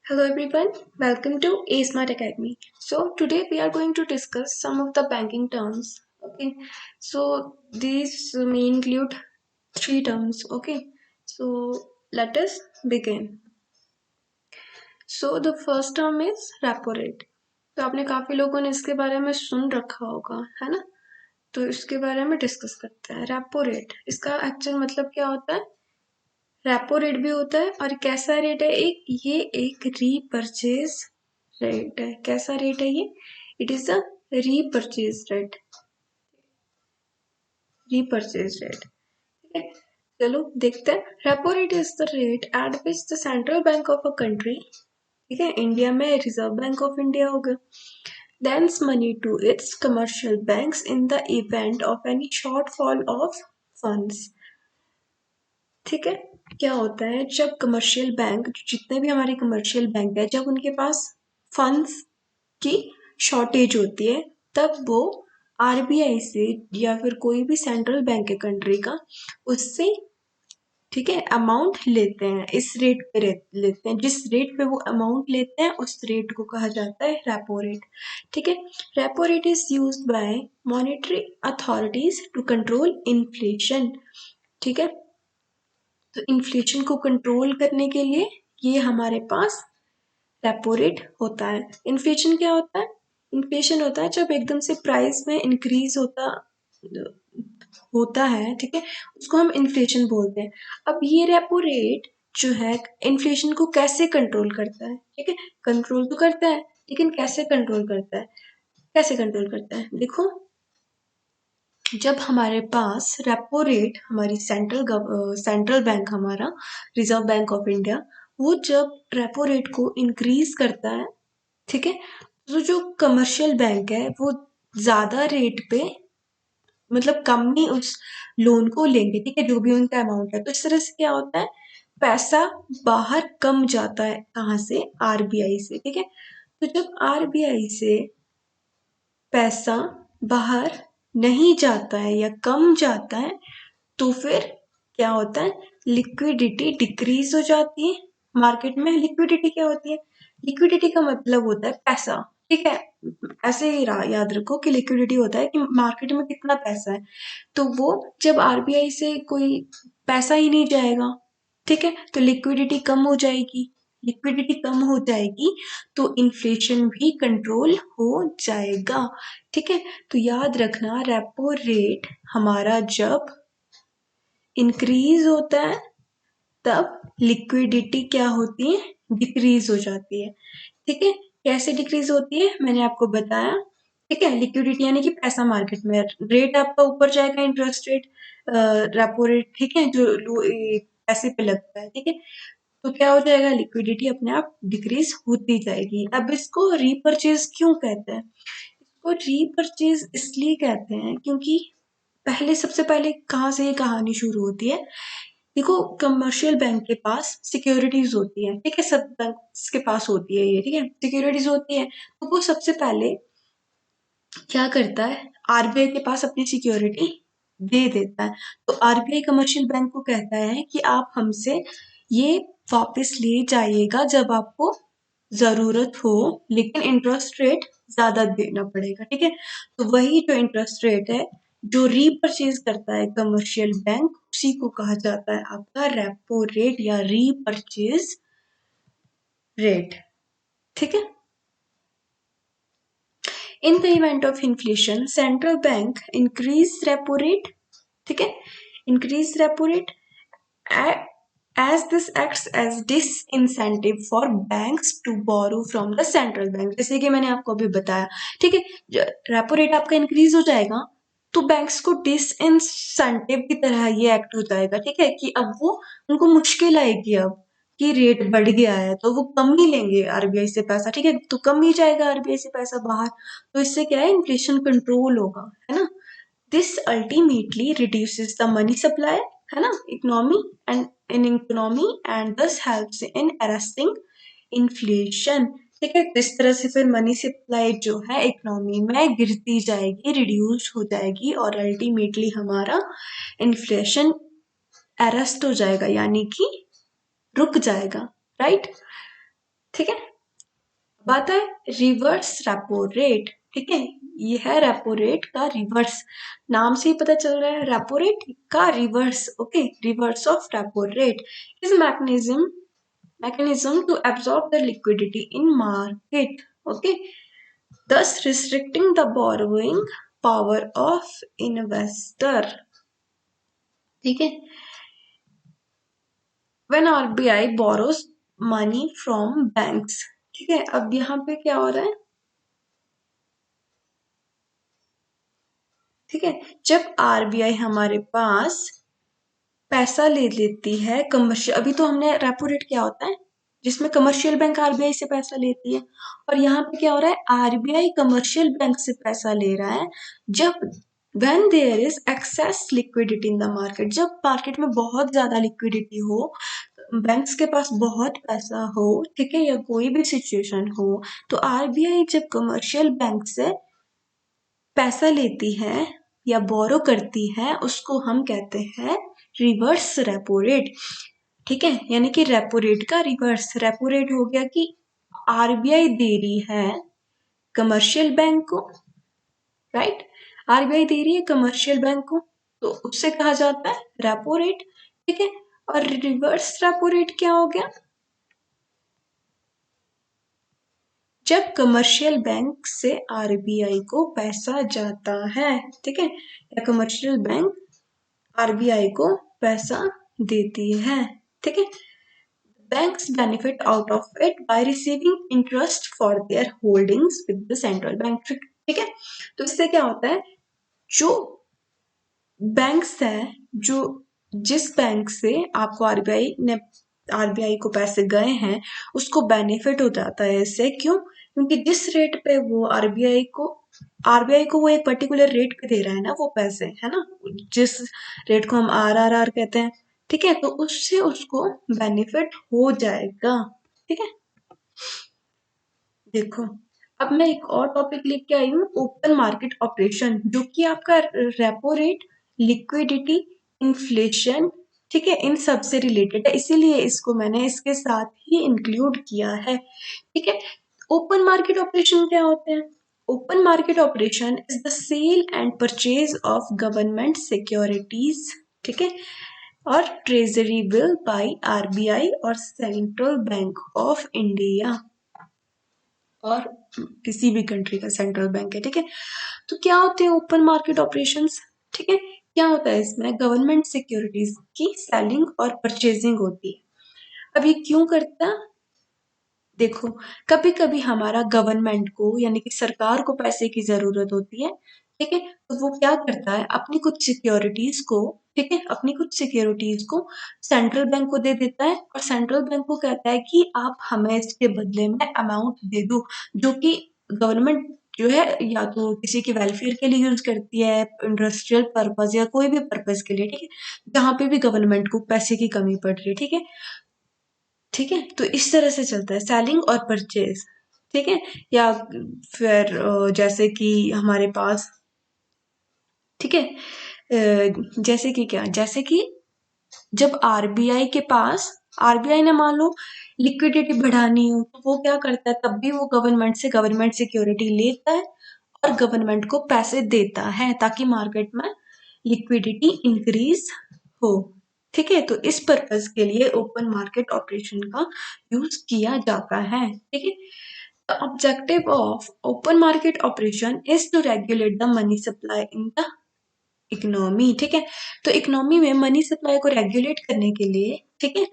Hello everyone, welcome to A Smart Academy. So today we are going to discuss some of the banking terms. Okay, so these may include three terms. Okay, so let us begin. So the first term is repo rate. तो आपने काफी लोगों ने इसके बारे में सुन रखा होगा, है ना? तो इसके बारे में डिस्कस करते हैं। रेपो रेट, इसका एक्चुअल मतलब क्या होता है? रेपो रेट भी होता है और कैसा रेट है? ये एक रीपर्चेज रेट है। कैसा रेट है ये? It is a repurchase rate. Repurchase rate, ठीक है। चलो देखते हैं। Repo rate is the rate at which the central bank of a country, ठीक है, इंडिया में रिजर्व बैंक ऑफ इंडिया होगा, lends money to its commercial banks in the event of any shortfall of funds। ठीक है, क्या होता है जब कमर्शियल बैंक, जितने भी हमारे कमर्शियल बैंक है, जब उनके पास फंड्स की शॉर्टेज होती है तब वो आरबीआई से या फिर कोई भी सेंट्रल बैंक है कंट्री का, उससे, ठीक है, अमाउंट लेते हैं। इस रेट पे लेते हैं, जिस रेट पे वो अमाउंट लेते हैं उस रेट को कहा जाता है रेपो रेट। ठीक है, repo rate is used by monetary authorities to control inflation. ठीक है, तो इन्फ्लेशन को कंट्रोल करने के लिए ये हमारे पास रेपो रेट होता है। इन्फ्लेशन क्या होता है? इन्फ्लेशन होता है जब एकदम से प्राइस में इंक्रीज होता है, ठीक है, उसको हम इन्फ्लेशन बोलते हैं। अब ये रेपो रेट जो है इन्फ्लेशन को कैसे कंट्रोल करता है? ठीक है, कंट्रोल तो करता है, लेकिन कैसे कंट्रोल करता है? कैसे कंट्रोल करता है? देखो, जब हमारे पास रेपो रेट, हमारी सेंट्रल बैंक, हमारा रिजर्व बैंक ऑफ इंडिया, वो जब रेपो रेट को इंक्रीज करता है, ठीक है, तो जो कमर्शियल बैंक है वो ज्यादा रेट पे, मतलब कम ही उस लोन को लेंगे, ठीक है, जो भी उनका अमाउंट है। तो इस तरह से क्या होता है, पैसा बाहर कम जाता है। कहाँ से? आरबीआई से। ठीक है, तो जब आरबीआई से पैसा बाहर नहीं जाता है या कम जाता है तो फिर क्या होता है, लिक्विडिटी डिक्रीज हो जाती है मार्केट में। लिक्विडिटी क्या होती है? लिक्विडिटी का मतलब होता है पैसा। ठीक है, ऐसे ही याद रखो कि लिक्विडिटी होता है कि मार्केट में कितना पैसा है। तो वो जब आरबीआई से कोई पैसा ही नहीं जाएगा, ठीक है, तो लिक्विडिटी कम हो जाएगी। लिक्विडिटी कम हो जाएगी तो इन्फ्लेशन भी कंट्रोल हो जाएगा। ठीक है, तो याद रखना, रेपो रेट हमारा जब इंक्रीज होता है तब लिक्विडिटी क्या होती है? डिक्रीज हो जाती है। ठीक है, कैसे डिक्रीज होती है मैंने आपको बताया। ठीक है, लिक्विडिटी यानी कि पैसा मार्केट में, रेट आपका ऊपर जाएगा, इंटरेस्ट रेट, रेपो रेट, ठीक है, जो पैसे पे लगता है। ठीक है, तो क्या हो जाएगा, लिक्विडिटी अपने आप डिक्रीज होती जाएगी। अब इसको रीपर्चेज क्यों कहते हैं? इसको रीपर्चेज इसलिए कहते हैं क्योंकि सबसे पहले कहाँ से ये कहानी शुरू होती है? देखो, कमर्शियल बैंक के पास सिक्योरिटीज होती है, ठीक है, सब बैंक के पास होती है ये, ठीक है, सिक्योरिटीज होती है। तो वो सबसे पहले क्या करता है, आरबीआई के पास अपनी सिक्योरिटी दे देता है। तो आरबीआई कमर्शियल बैंक को कहता है कि आप हमसे ये वापस ले जाइएगा जब आपको जरूरत हो, लेकिन इंटरेस्ट रेट ज्यादा देना पड़ेगा। ठीक है, तो वही जो इंटरेस्ट रेट है जो रीपर्चेज करता है कमर्शियल बैंक, उसी को कहा जाता है आपका रेपो रेट या रीपर्चेज रेट। ठीक है, in the event of inflation central bank increase repo rate, ठीक है, increase repo rate as this acts as disincentive for banks to borrow from the central bank। जैसे कि मैंने आपको अभी बताया, ठीक है, रेपो रेट आपका इंक्रीज हो जाएगा तो बैंक्स को डिसइंसेंटिव की तरह ये एक्ट हो जाएगा। ठीक है, कि अब वो, उनको मुश्किल आएगी अब कि रेट बढ़ गया है तो वो कम ही लेंगे आरबीआई से पैसा। ठीक है, तो कम ही जाएगा आरबीआई से पैसा बाहर, तो इससे क्या है, इन्फ्लेशन कंट्रोल होगा, है ना। This ultimately reduces the money supply, है ना, economy and in economy and दस हेल्प्स इन अरेस्टिंग इन्फ्लेशन। ठीक है, इस तरह से फिर मनी सप्लाई जो है इकोनॉमी में गिरती जाएगी, रिड्यूस हो जाएगी और अल्टीमेटली हमारा इन्फ्लेशन अरेस्ट हो जाएगा, यानी कि रुक जाएगा। राइट, ठीक है। बात है रिवर्स रेपो रेट, ठीक है, ये है रेपो रेट का रिवर्स, नाम से ही पता चल रहा है रेपो रेट का reverse, okay, reverse of repo rate is mechanism to absorb the liquidity in market, okay, thus restricting the borrowing power of investor, ठीक है। when RBI borrows money from banks, ठीक है, अब यहाँ पे क्या हो रहा है, ठीक है, जब आरबीआई हमारे पास पैसा ले लेती है कमर्शियल, अभी तो हमने रेपो रेट क्या होता है जिसमें कमर्शियल बैंक आरबीआई से पैसा लेती है, और यहाँ पे क्या हो रहा है, आरबीआई कमर्शियल बैंक से पैसा ले रहा है जब when there is excess liquidity in the market, जब मार्केट में बहुत ज्यादा लिक्विडिटी हो, बैंक्स के पास बहुत पैसा हो, ठीक है, या कोई भी सिचुएशन हो, तो आरबीआई जब कमर्शियल बैंक से पैसा लेती है या बोरो करती है उसको हम कहते हैं रिवर्स रेपो रेट, ठीक है, यानी कि रेपो रेट का रिवर्स, रेपो रेट हो गया कि आरबीआई दे रही है कमर्शियल बैंक को, राइट, आरबीआई दे रही है कमर्शियल बैंक को, तो उससे कहा जाता है रेपो रेट, ठीक है, और रिवर्स रेपो रेट क्या हो गया, जब कमर्शियल बैंक से आरबीआई को पैसा जाता है, ठीक है, या कमर्शियल बैंक आरबीआई को पैसा देती है, ठीक है, banks benefit out of it by receiving interest for their holdings with the central bank, ठीक है, तो इससे क्या होता है, जो बैंक्स है, जो जिस बैंक से आपको आरबीआई को पैसे गए हैं उसको बेनिफिट हो जाता है इससे, क्यों, क्योंकि जिस रेट पे वो आरबीआई को वो एक पर्टिकुलर रेट पे दे रहा है ना वो पैसे, है ना, जिस रेट को हम आरआरआर कहते हैं, ठीक है, तो उससे उसको बेनिफिट हो जाएगा, ठीक है। देखो अब मैं एक और टॉपिक लेके आई हूँ, ओपन मार्केट ऑपरेशन, जो कि आपका रेपो रेट, लिक्विडिटी, इन्फ्लेशन, ठीक है, इन सब से रिलेटेड है, इसीलिए इसको मैंने इसके साथ ही इंक्लूड किया है, ठीक है। ओपन मार्केट ऑपरेशन क्या होते हैं, open market operation is the sale and purchase of government securities, ठीक है, और ट्रेजरी बिल बाय आरबीआई और सेंट्रल बैंक ऑफ इंडिया, और किसी भी कंट्री का सेंट्रल बैंक है, ठीक है। तो क्या होते हैं ओपन मार्केट ऑपरेशंस, ठीक है, क्या होता है इसमें गवर्नमेंट सिक्योरिटीज की सेलिंग और परचेजिंग होती है। अब ये क्यों करता है, देखो कभी कभी हमारा गवर्नमेंट को यानी कि सरकार को पैसे की जरूरत होती है, ठीक है, तो वो क्या करता है अपनी कुछ सिक्योरिटीज को, ठीक है, अपनी कुछ सिक्योरिटीज को सेंट्रल बैंक को दे देता है, और सेंट्रल बैंक को कहता है कि आप हमें इसके बदले में अमाउंट दे दो, जो कि गवर्नमेंट जो है या तो किसी के वेलफेयर के लिए यूज करती है, इंडस्ट्रियल पर्पज या कोई भी पर्पज के लिए, ठीक है, जहाँ पे भी गवर्नमेंट को पैसे की कमी पड़ रही है, ठीक है, ठीक है, तो इस तरह से चलता है सेलिंग और परचेज, ठीक है, या फिर जैसे कि हमारे पास, ठीक है, जैसे कि क्या, जैसे कि जब आरबीआई के पास, आरबीआई ने मान लो लिक्विडिटी बढ़ानी हो तो वो क्या करता है, तब भी वो गवर्नमेंट से गवर्नमेंट सिक्योरिटी लेता है और गवर्नमेंट को पैसे देता है ताकि मार्केट में लिक्विडिटी इंक्रीज हो, ठीक है, तो इस पर्पज के लिए ओपन मार्केट ऑपरेशन का यूज किया जाता है, ठीक है। The objective of open market operation is to regulate the money supply in the economy, ठीक है, तो इकोनॉमी में मनी सप्लाई को रेगुलेट करने के लिए, ठीक है,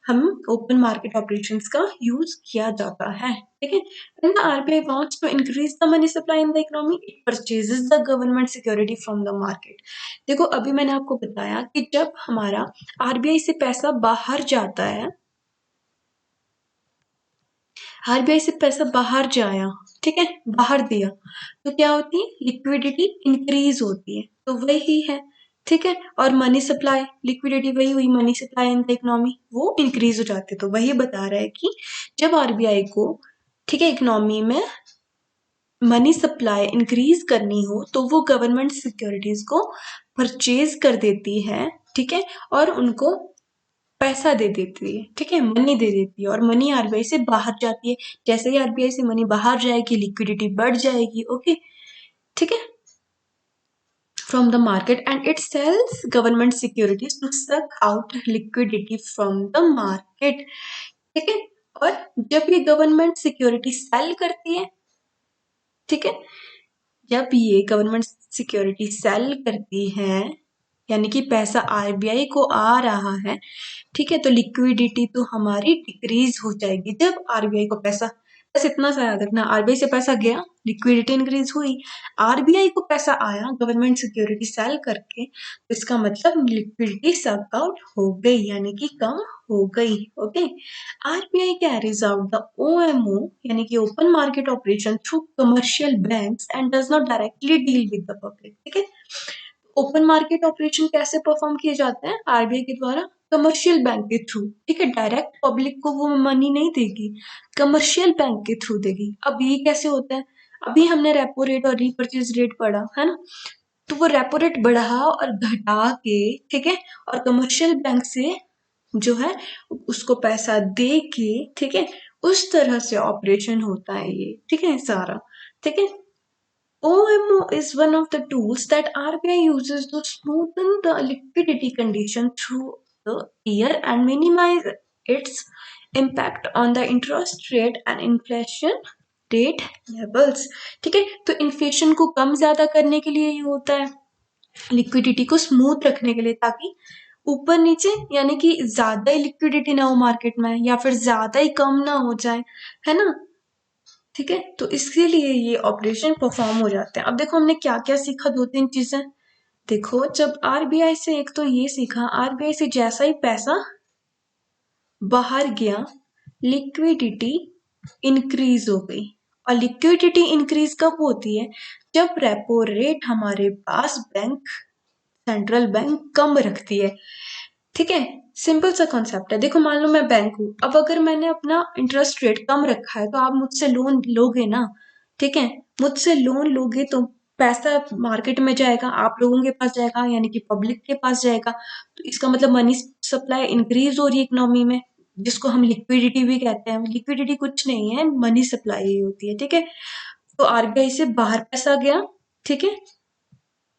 हम ओपन मार्केट ऑपरेशंस का यूज किया जाता है, ठीक है। When the RBI wants to increase the money supply in the economy, it purchases the government security from the market. देखो अभी मैंने आपको बताया कि जब हमारा आरबीआई से पैसा बाहर जाता है, आरबीआई से पैसा बाहर जाया, ठीक है, बाहर दिया, तो क्या होती है लिक्विडिटी इंक्रीज होती है, तो वही है, ठीक है, और मनी सप्लाई, लिक्विडिटी वही हुई, money supply in the economy वो इंक्रीज हो जाती है, तो वही बता रहा है कि जब आरबीआई को, ठीक है, इकोनॉमी में मनी सप्लाई इंक्रीज करनी हो तो वो गवर्नमेंट सिक्योरिटीज को परचेज कर देती है, ठीक है, और उनको पैसा दे देती है, ठीक है, मनी दे देती है और मनी आरबीआई से बाहर जाती है। जैसे ही आरबीआई से मनी बाहर जाएगी लिक्विडिटी बढ़ जाएगी, ओके, ठीक है, from the market and it sells government securities to suck out liquidity from the market, ठीक है। और जब ये गवर्नमेंट सिक्योरिटी सेल करती है, ठीक है, जब ये गवर्नमेंट सिक्योरिटी सेल करती है यानी कि पैसा आरबीआई को आ रहा है, ठीक है, तो लिक्विडिटी तो हमारी डिक्रीज हो जाएगी। जब आरबीआई को पैसा, बस इतना सा याद रखना, आरबीआई से पैसा गया लिक्विडिटी इंक्रीज हुई, आरबीआई को पैसा आया गवर्नमेंट सिक्योरिटी सेल करके, तो इसका मतलब लिक्विडिटी सक आउट हो गई यानी कि कम हो गई, okay. RBI carries out the OMO यानी कि open market operation through commercial banks and does not directly deal with the public, ठीक है। ओपन मार्केट ऑपरेशन कैसे परफॉर्म किए जाते हैं आरबीआई के द्वारा? कमर्शियल बैंक के थ्रू, ठीक है, डायरेक्ट पब्लिक को वो मनी नहीं देगी, कमर्शियल बैंक के थ्रू देगी। अब ये कैसे होता है? अभी हमने रेपो रेट और रीपर्चेज रेट पढ़ा है ना, तो वो रेपो रेट बढ़ा और घटा के, ठीक है, और कमर्शियल बैंक से जो है उसको पैसा दे के, ठीक है, उस तरह से ऑपरेशन होता है ये, ठीक है, सारा, ठीक है। OMO is one of the tools that RBI uses to smoothen the liquidity condition through the year and minimize its impact on the interest rate and inflation rate levels, ठीक है। तो इन्फ्लेशन को कम ज्यादा करने के लिए ये होता है, लिक्विडिटी को स्मूथ रखने के लिए, ताकि ऊपर नीचे यानी कि ज्यादा ही लिक्विडिटी ना हो मार्केट में या फिर ज्यादा ही कम ना हो जाए, है ना, ठीक है। तो इसके लिए ये ऑपरेशन परफॉर्म हो जाते हैं। अब देखो हमने क्या क्या सीखा, दो तीन चीजें देखो। जब आरबीआई से, एक तो ये सीखा, आरबीआई से जैसा ही पैसा बाहर गया लिक्विडिटी इंक्रीज हो गई। और लिक्विडिटी इंक्रीज कब होती है? जब रेपो रेट हमारे पास बैंक, सेंट्रल बैंक कम रखती है, ठीक है। सिंपल सा कॉन्सेप्ट है। देखो मान लो मैं बैंक हूं, अब अगर मैंने अपना इंटरेस्ट रेट कम रखा है तो आप मुझसे लोन लोगे ना, ठीक है, मुझसे लोन लोगे तो पैसा मार्केट में जाएगा, आप लोगों के पास जाएगा यानी कि पब्लिक के पास जाएगा, तो इसका मतलब मनी सप्लाई इंक्रीज हो रही है इकोनॉमी में, जिसको हम लिक्विडिटी भी कहते हैं। लिक्विडिटी कुछ नहीं है, मनी सप्लाई ही होती है, ठीक है। तो आरबीआई से बाहर पैसा गया, ठीक है,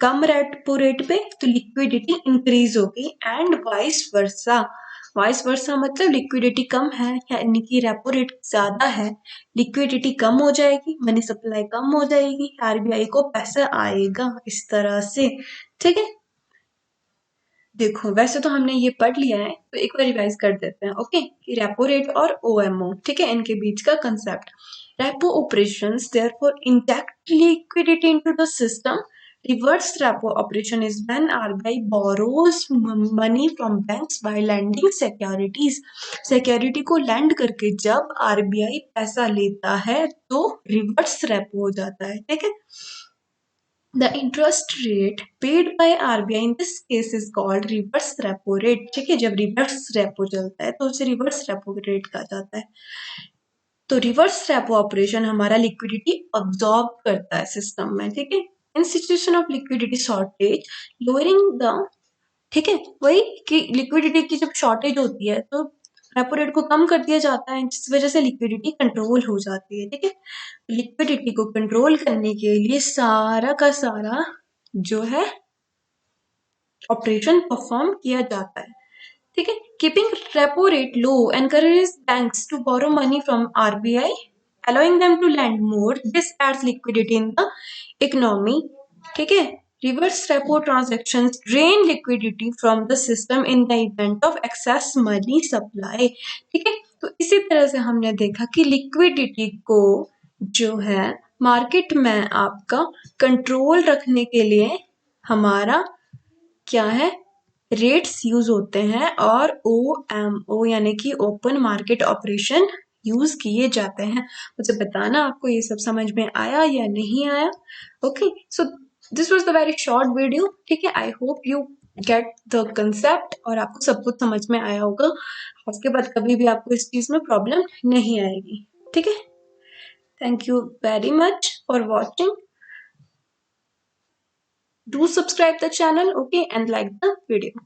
कम रेपो रेट पे, तो लिक्विडिटी इंक्रीज होगी and vice versa. Vice versa मतलब लिक्विडिटी कम है यानी कि रेपो रेट ज्यादा है, लिक्विडिटी कम हो जाएगी, मनी सप्लाई कम हो जाएगी, आरबीआई को पैसा आएगा इस तरह से, ठीक है। देखो वैसे तो हमने ये पढ़ लिया है, तो एक बार रिवाइज कर देते हैं, ओके, कि रेपो रेट और ओएमओ, ठीक है, इनके बीच का concept. Repo operations therefore inject liquidity into the system. Reverse repo operation is when RBI borrows money from banks by lending securities. Security को lend करके जब RBI पैसा लेता है तो reverse repo हो जाता है, ठीक है। The interest rate paid by RBI in this case is called reverse repo rate, ठीक है। जब reverse repo चलता है तो उसे reverse repo rate कहा जाता है। तो रिवर्स रेपो ऑपरेशन हमारा लिक्विडिटी अब्सॉर्ब करता है सिस्टम में, ठीक है। In situation of liquidity shortage lowering the, ठीक है, वही कि लिक्विडिटी की जब शॉर्टेज होती है तो रेपो रेट को कम कर दिया जाता है, जिस वजह से लिक्विडिटी कंट्रोल हो जाती है, ठीक है। लिक्विडिटी को कंट्रोल करने के लिए सारा का सारा जो है ऑपरेशन परफॉर्म किया जाता है, ठीक है। Keeping repo rate low encourages banks to borrow money from RBI, allowing them to lend more. This adds liquidity in the economy, ठीक है। Reverse repo transactions drain liquidity from the system in the event of excess money supply, ठीक है। तो इसी तरह से हमने देखा कि लिक्विडिटी को जो है मार्केट में आपका कंट्रोल रखने के लिए हमारा क्या है, रेट्स यूज होते हैं और OMO यानी कि ओपन मार्केट ऑपरेशन यूज किए जाते हैं। मुझे बताना आपको ये सब समझ में आया या नहीं आया, okay. So this was the very short video, ठीक है। I hope you get the concept और आपको सब कुछ समझ में आया होगा। उसके बाद कभी भी आपको इस चीज में प्रॉब्लम नहीं आएगी, ठीक है। Thank you very much for watching. Do subscribe the channel, okay, and like the video.